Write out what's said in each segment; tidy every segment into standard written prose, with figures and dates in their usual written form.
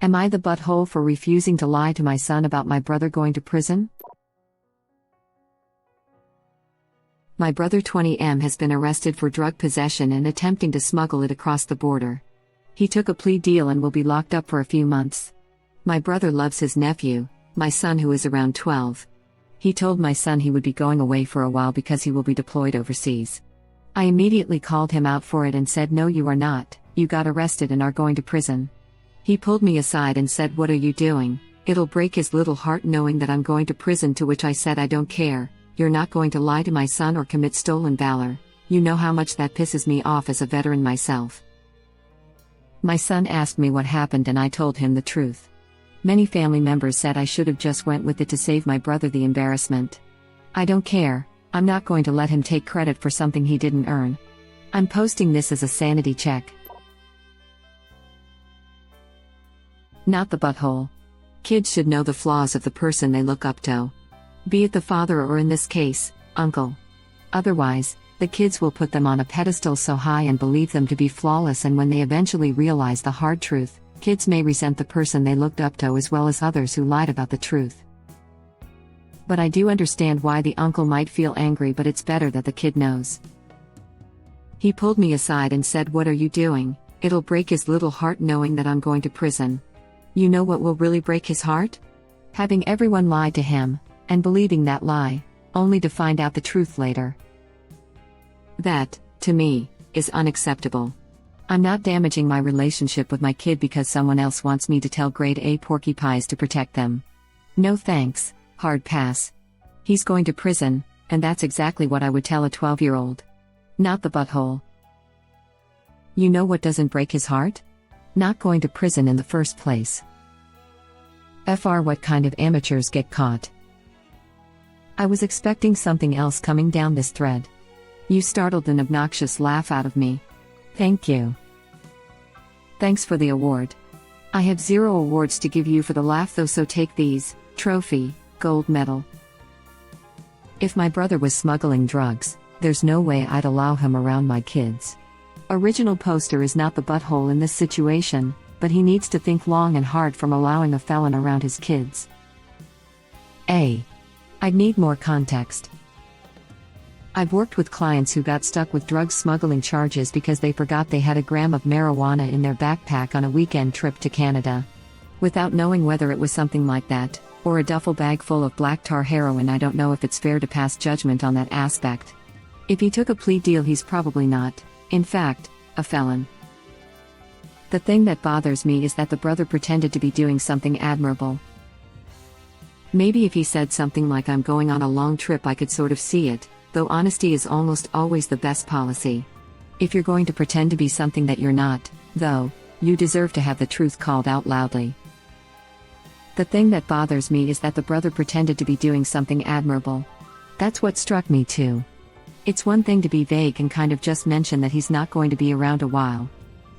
Am I the butthole for refusing to lie to my son about my brother going to prison? My brother 20M has been arrested for drug possession and attempting to smuggle it across the border. He took a plea deal and will be locked up for a few months. My brother loves his nephew, my son who is around 12. He told my son he would be going away for a while because he will be deployed overseas. I immediately called him out for it and said, "No, you are not, you got arrested and are going to prison." He pulled me aside and said, "What are you doing? It'll break his little heart knowing that I'm going to prison," to which I said, "I don't care. You're not going to lie to my son or commit stolen valor. You know how much that pisses me off as a veteran myself." My son asked me what happened and I told him the truth. Many family members said I should have just went with it to save my brother the embarrassment. I don't care, I'm not going to let him take credit for something he didn't earn. I'm posting this as a sanity check. Not the butthole. Kids should know the flaws of the person they look up to. Be it the father or in this case, uncle. Otherwise, the kids will put them on a pedestal so high and believe them to be flawless, and when they eventually realize the hard truth, kids may resent the person they looked up to as well as others who lied about the truth. But I do understand why the uncle might feel angry, but it's better that the kid knows. He pulled me aside and said, "What are you doing? It'll break his little heart knowing that I'm going to prison." You know what will really break his heart? Having everyone lie to him, and believing that lie, only to find out the truth later. That, to me, is unacceptable. I'm not damaging my relationship with my kid because someone else wants me to tell grade A porcupines to protect them. No thanks, hard pass. He's going to prison, and that's exactly what I would tell a 12-year-old. Not the butthole. You know what doesn't break his heart? Not going to prison in the first place. What kind of amateurs get caught? I was expecting something else coming down this thread. You startled an obnoxious laugh out of me. Thank you. Thanks for the award. I have 0 awards to give you for the laugh though, so take these: trophy, gold medal. If my brother was smuggling drugs, there's no way I'd allow him around my kids. Original poster is not the butthole in this situation, but he needs to think long and hard from allowing a felon around his kids. I'd need more context. I've worked with clients who got stuck with drug smuggling charges because they forgot they had a gram of marijuana in their backpack on a weekend trip to Canada. Without knowing whether it was something like that, or a duffel bag full of black tar heroin, I don't know if it's fair to pass judgment on that aspect. If he took a plea deal, he's probably not, in fact, a felon. The thing that bothers me is that the brother pretended to be doing something admirable. Maybe if he said something like, "I'm going on a long trip," I could sort of see it, though honesty is almost always the best policy. If you're going to pretend to be something that you're not, though, you deserve to have the truth called out loudly. The thing that bothers me is that the brother pretended to be doing something admirable. That's what struck me too. It's one thing to be vague and kind of just mention that he's not going to be around a while.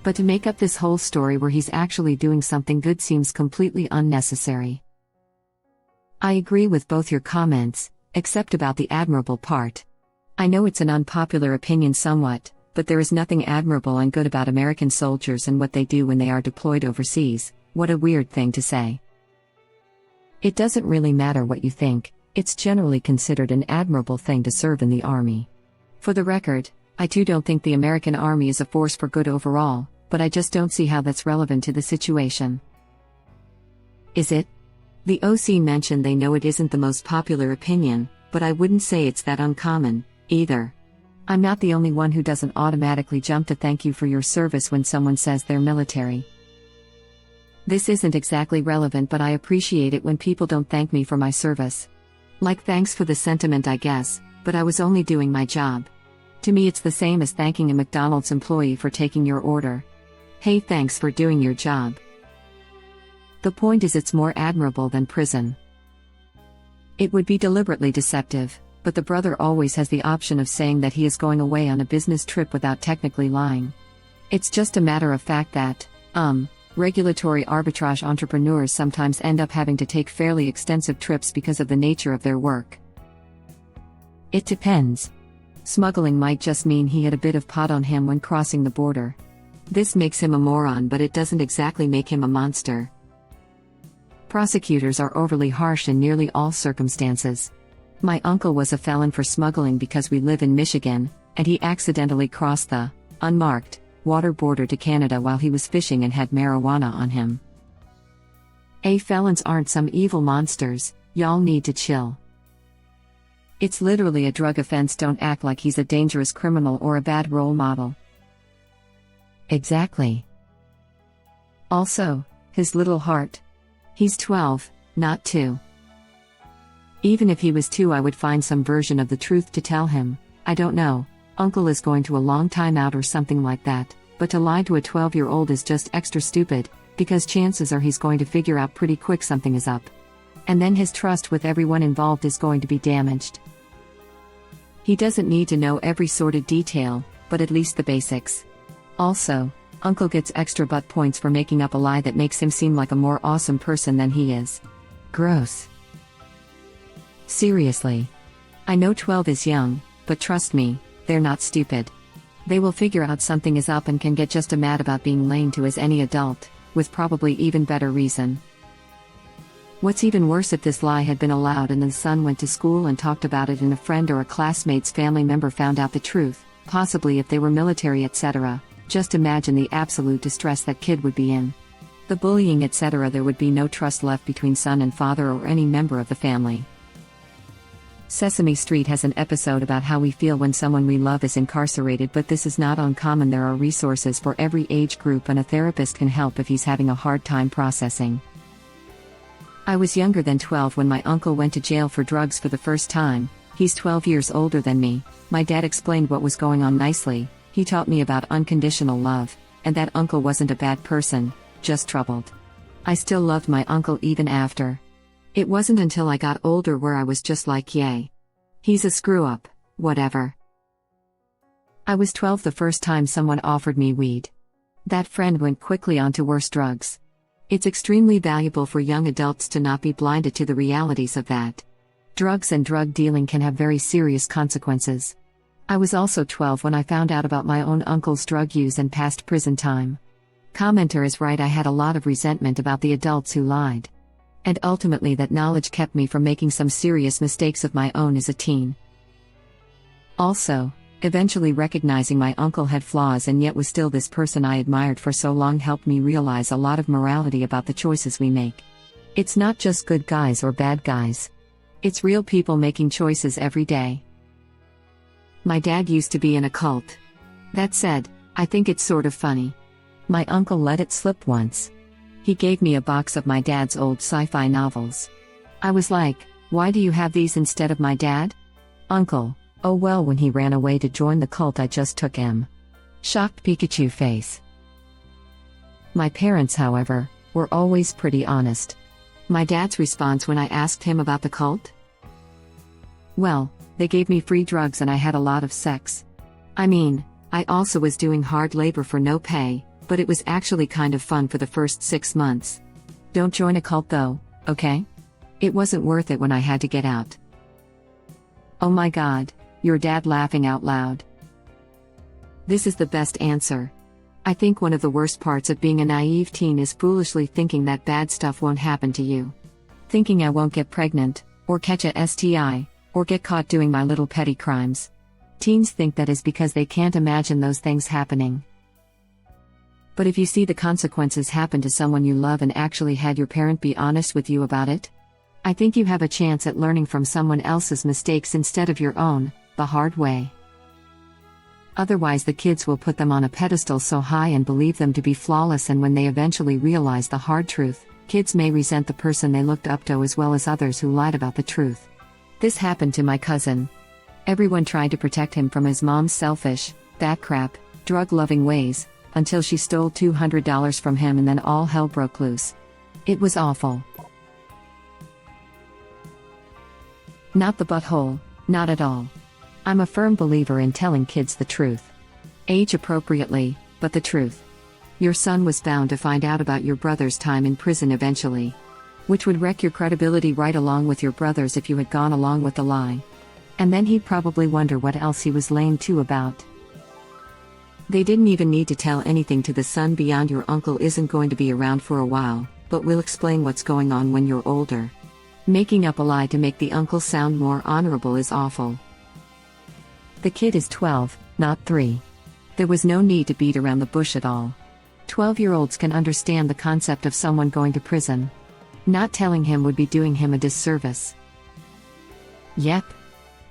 But to make up this whole story where he's actually doing something good seems completely unnecessary. I agree with both your comments, except about the admirable part. I know it's an unpopular opinion somewhat, but there is nothing admirable and good about American soldiers and what they do when they are deployed overseas. What a weird thing to say. It doesn't really matter what you think, it's generally considered an admirable thing to serve in the Army. For the record, I too don't think the American Army is a force for good overall, but I just don't see how that's relevant to the situation. Is it? The OC mentioned they know it isn't the most popular opinion, but I wouldn't say it's that uncommon, either. I'm not the only one who doesn't automatically jump to thank you for your service when someone says they're military. This isn't exactly relevant, but I appreciate it when people don't thank me for my service. Like, thanks for the sentiment, I guess, but I was only doing my job. To me, it's the same as thanking a McDonald's employee for taking your order. Hey, thanks for doing your job. The point is, it's more admirable than prison. It would be deliberately deceptive, but the brother always has the option of saying that he is going away on a business trip without technically lying. It's just a matter of fact that, regulatory arbitrage entrepreneurs sometimes end up having to take fairly extensive trips because of the nature of their work. It depends. Smuggling might just mean he had a bit of pot on him when crossing the border. This makes him a moron, but it doesn't exactly make him a monster. Prosecutors are overly harsh in nearly all circumstances. My uncle was a felon for smuggling because we live in Michigan, and he accidentally crossed the unmarked water border to Canada while he was fishing and had marijuana on him. Felons aren't some evil monsters, y'all need to chill. It's literally a drug offense, don't act like he's a dangerous criminal or a bad role model. Exactly. Also, his little heart. He's 12, not 2. Even if he was 2, I would find some version of the truth to tell him. I don't know, uncle is going to a long time out or something like that, but to lie to a 12-year-old is just extra stupid, because chances are he's going to figure out pretty quick something is up. And then his trust with everyone involved is going to be damaged. He doesn't need to know every sordid detail, but at least the basics. Also, uncle gets extra butt points for making up a lie that makes him seem like a more awesome person than he is. Gross. Seriously. I know 12 is young, but trust me, they're not stupid. They will figure out something is up and can get just as mad about being lain to as any adult, with probably even better reason. What's even worse if this lie had been allowed and the son went to school and talked about it and a friend or a classmate's family member found out the truth, possibly if they were military etc. Just imagine the absolute distress that kid would be in. The bullying etc. There would be no trust left between son and father or any member of the family. Sesame Street has an episode about how we feel when someone we love is incarcerated, but this is not uncommon. There are resources for every age group and a therapist can help if he's having a hard time processing. I was younger than 12 when my uncle went to jail for drugs for the first time. He's 12 years older than me. My dad explained what was going on nicely. He taught me about unconditional love, and that uncle wasn't a bad person, just troubled. I still loved my uncle even after. It wasn't until I got older where I was just like, yay. He's a screw-up, whatever. I was 12 the first time someone offered me weed. That friend went quickly on to worse drugs. It's extremely valuable for young adults to not be blinded to the realities of that. Drugs and drug dealing can have very serious consequences. I was also 12 when I found out about my own uncle's drug use and past prison time. Commenter is right, I had a lot of resentment about the adults who lied. And ultimately that knowledge kept me from making some serious mistakes of my own as a teen. Also, eventually recognizing my uncle had flaws and yet was still this person I admired for so long helped me realize a lot of morality about the choices we make. It's not just good guys or bad guys. It's real people making choices every day. My dad used to be in a cult. That said, I think it's sort of funny. My uncle let it slip once. He gave me a box of my dad's old sci-fi novels. I was like, why do you have these instead of my dad? Uncle, oh well, when he ran away to join the cult I just took him. Shocked Pikachu face. My parents, however, were always pretty honest. My dad's response when I asked him about the cult? Well, they gave me free drugs and I had a lot of sex. I mean, I also was doing hard labor for no pay, but it was actually kind of fun for the first 6 months. Don't join a cult though, okay? It wasn't worth it when I had to get out. Oh my god, your dad laughing out loud. This is the best answer. I think one of the worst parts of being a naive teen is foolishly thinking that bad stuff won't happen to you. Thinking I won't get pregnant, or catch a STI, or get caught doing my little petty crimes. Teens think that is because they can't imagine those things happening. But if you see the consequences happen to someone you love and actually had your parent be honest with you about it, I think you have a chance at learning from someone else's mistakes instead of your own, the hard way. Otherwise the kids will put them on a pedestal so high and believe them to be flawless, and when they eventually realize the hard truth, kids may resent the person they looked up to as well as others who lied about the truth. This happened to my cousin. Everyone tried to protect him from his mom's selfish, batcrap, drug-loving ways, until she stole $200 from him and then all hell broke loose. It was awful. Not the butthole, not at all. I'm a firm believer in telling kids the truth. Age appropriately, but the truth. Your son was bound to find out about your brother's time in prison eventually. Which would wreck your credibility right along with your brother's if you had gone along with the lie. And then he'd probably wonder what else he was laying to about. They didn't even need to tell anything to the son beyond your uncle isn't going to be around for a while, but we'll explain what's going on when you're older. Making up a lie to make the uncle sound more honorable is awful. The kid is 12, not 3. There was no need to beat around the bush at all. 12-year-olds can understand the concept of someone going to prison. Not telling him would be doing him a disservice. Yep.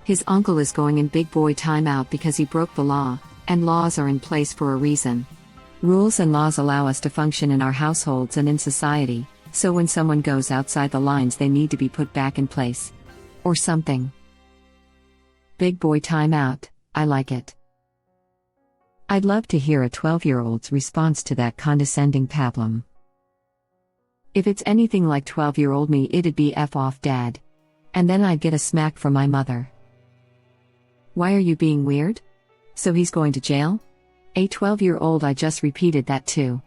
His uncle is going in big boy timeout because he broke the law, and laws are in place for a reason. Rules and laws allow us to function in our households and in society, so when someone goes outside the lines they need to be put back in place. Or something. Big boy timeout, I like it. I'd love to hear a 12-year-old's response to that condescending pablum. If it's anything like 12-year-old me, it'd be F off, Dad. And then I'd get a smack from my mother. Why are you being weird? So he's going to jail? A 12-year-old, I just repeated that too.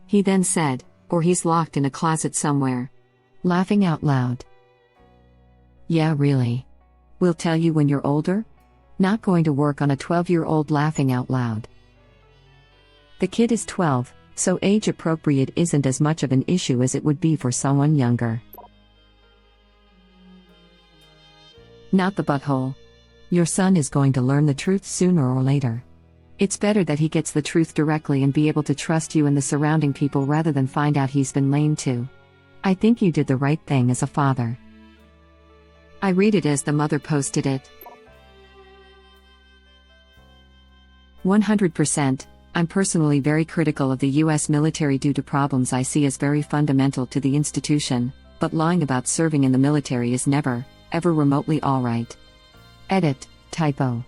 He then said, or he's locked in a closet somewhere. Laughing out loud. Yeah, really? We'll tell you when you're older? Not going to work on a 12-year-old laughing out loud. The kid is 12, so age appropriate isn't as much of an issue as it would be for someone younger. Not the butthole. Your son is going to learn the truth sooner or later. It's better that he gets the truth directly and be able to trust you and the surrounding people rather than find out he's been lain to. I think you did the right thing as a father. I read it as the mother posted it. 100%. I'm personally very critical of the US military due to problems I see as very fundamental to the institution, but lying about serving in the military is never, ever remotely alright. Edit, typo.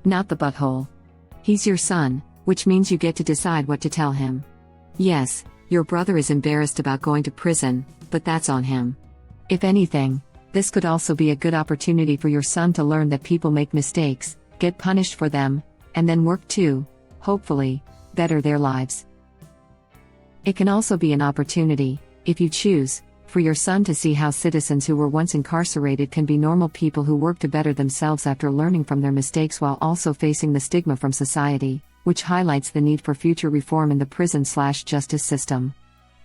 Not the butthole. He's your son, which means you get to decide what to tell him. Yes, your brother is embarrassed about going to prison, but that's on him. If anything, this could also be a good opportunity for your son to learn that people make mistakes, get punished for them, and then work to, hopefully, better their lives. It can also be an opportunity, if you choose, for your son to see how citizens who were once incarcerated can be normal people who work to better themselves after learning from their mistakes while also facing the stigma from society, which highlights the need for future reform in the prison/justice system.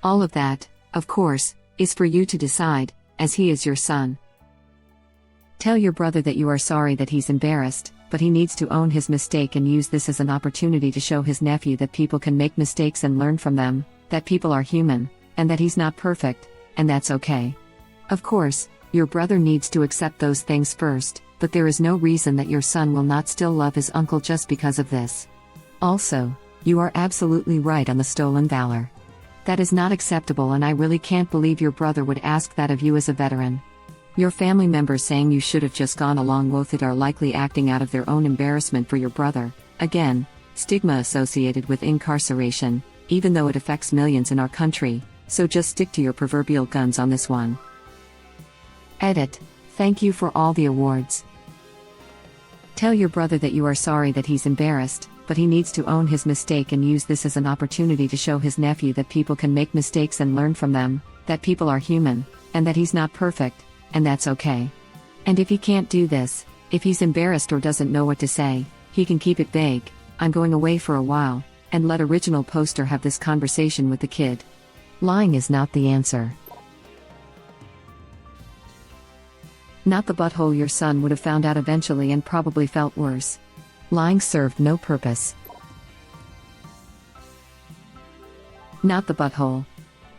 All of that, of course, is for you to decide, as he is your son. Tell your brother that you are sorry that he's embarrassed, but he needs to own his mistake and use this as an opportunity to show his nephew that people can make mistakes and learn from them, that people are human, and that he's not perfect, and that's okay. Of course, your brother needs to accept those things first, but there is no reason that your son will not still love his uncle just because of this. Also, you are absolutely right on the stolen valor. That is not acceptable, and I really can't believe your brother would ask that of you as a veteran. Your family members saying you should have just gone along with it are likely acting out of their own embarrassment for your brother. Again, stigma associated with incarceration, even though it affects millions in our country, so just stick to your proverbial guns on this one. Edit. Thank you for all the awards. Tell your brother that you are sorry that he's embarrassed, but he needs to own his mistake and use this as an opportunity to show his nephew that people can make mistakes and learn from them, that people are human, and that he's not perfect, and that's okay. And if he can't do this, if he's embarrassed or doesn't know what to say, he can keep it vague, I'm going away for a while, and let original poster have this conversation with the kid. Lying is not the answer. Not the butthole. Your son would have found out eventually and probably felt worse. Lying served no purpose. Not the butthole.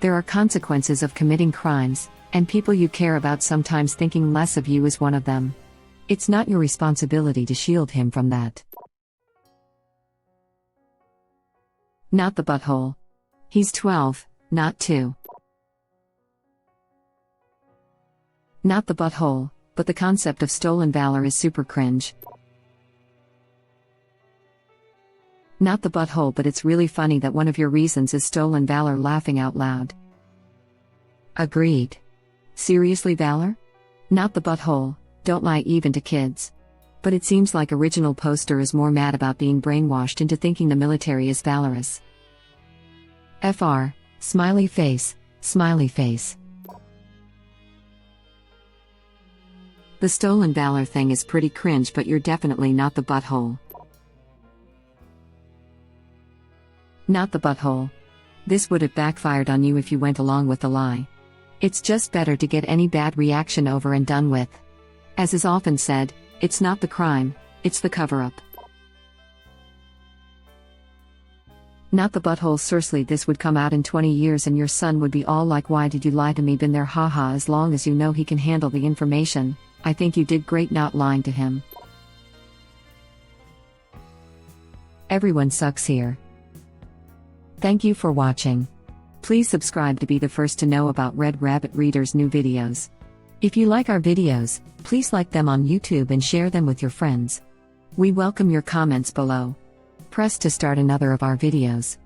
There are consequences of committing crimes, and people you care about sometimes thinking less of you is one of them. It's not your responsibility to shield him from that. Not the butthole. He's 12, not 2. Not the butthole, but the concept of stolen valor is super cringe. Not the butthole, but it's really funny that one of your reasons is stolen valor. Laughing out loud. Agreed. Seriously, valor? Not the butthole, don't lie even to kids. But it seems like original poster is more mad about being brainwashed into thinking the military is valorous. FR, smiley face, smiley face. The stolen valor thing is pretty cringe, but you're definitely not the butthole. Not the butthole. This would have backfired on you if you went along with the lie. It's just better to get any bad reaction over and done with. As is often said, it's not the crime, it's the cover-up. Not the butthole seriously, this would come out in 20 years and your son would be all like, why did you lie to me? Been there, haha. As long as you know he can handle the information, I think you did great not lying to him. Everyone sucks here. Thank you for watching. Please subscribe to be the first to know about Red Rabbit Reader's new videos. If you like our videos, please like them on YouTube and share them with your friends. We welcome your comments below. Press to start another of our videos.